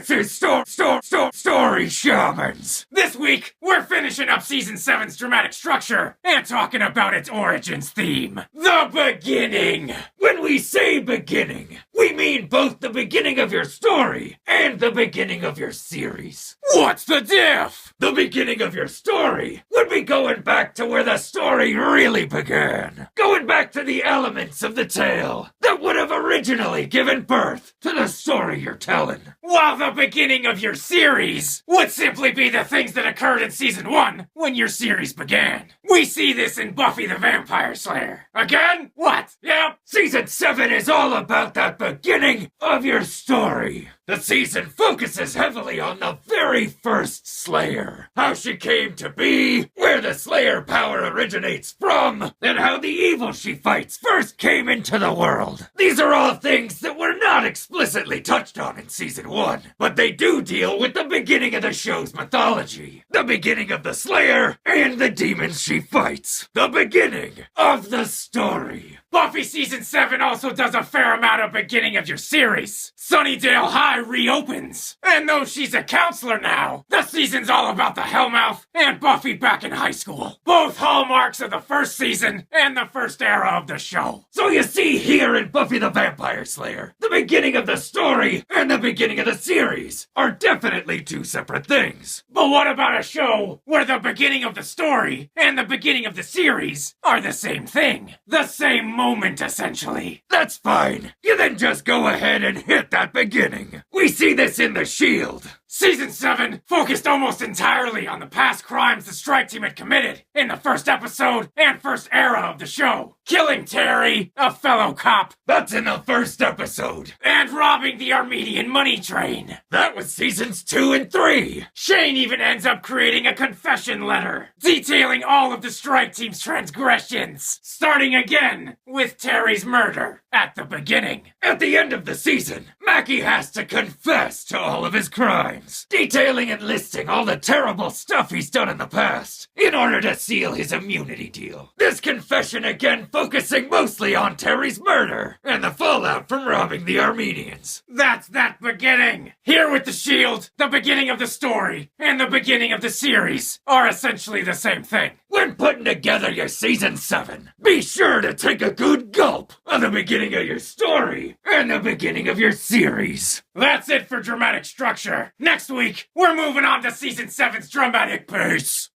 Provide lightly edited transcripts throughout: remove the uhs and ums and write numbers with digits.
This is Story Shamans. This week, we're finishing up Season 7's dramatic structure and talking about its origins theme. The beginning. When we say beginning, we mean both the beginning of your story and the beginning of your series. What's the diff? The beginning of your story would be going back to where the story really began. Going back to the elements of the tale that would have originally given birth to the story you're telling. While the beginning of your series would simply be the things that occurred in Season 1 when your series began. We see this in Buffy the Vampire Slayer. Again? What? Yep. Season 7 is all about that beginning of your story. The season focuses heavily on the very first Slayer. How she came to be, where the Slayer power originates from, and how the evil she fights first came into the world. These are all things that were not explicitly touched on in Season 1, but they do deal with the beginning of the show's mythology. The beginning of the Slayer and the demons she fights. The beginning of the story. Buffy Season 7 also does a fair amount of beginning of your series. Sunnydale High reopens. And though she's a counselor now, the season's all about the Hellmouth and Buffy back in high school. Both hallmarks of the first season and the first era of the show. So you see here in Buffy the Vampire Slayer, the beginning of the story and the beginning of the series are definitely two separate things. But what about a show where the beginning of the story and the beginning of the series are the same thing? The same moment, essentially. That's fine. You then just go ahead and hit that beginning. We see this in The Shield. Season 7 focused almost entirely on the past crimes the strike team had committed in the first episode and first era of the show. Killing Terry, a fellow cop. That's in the first episode. And robbing the Armenian money train. That was Seasons 2 and 3. Shane even ends up creating a confession letter, detailing all of the strike team's transgressions. Starting again with Terry's murder at the beginning. At the end of the season, Mackie has to confess to all of his crimes, detailing and listing all the terrible stuff he's done in the past, in order to seal his immunity deal. This confession again focusing mostly on Terry's murder, and the fallout from robbing the Armenians. That's that beginning! Here with The Shield, the beginning of the story, and the beginning of the series are essentially the same thing. When putting together your Season 7, be sure to take a good gulp of the beginning of your story and the beginning of your series. That's it for dramatic structure. Next week, we're moving on to Season 7's dramatic pace.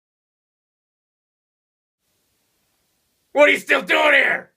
What are you still doing here?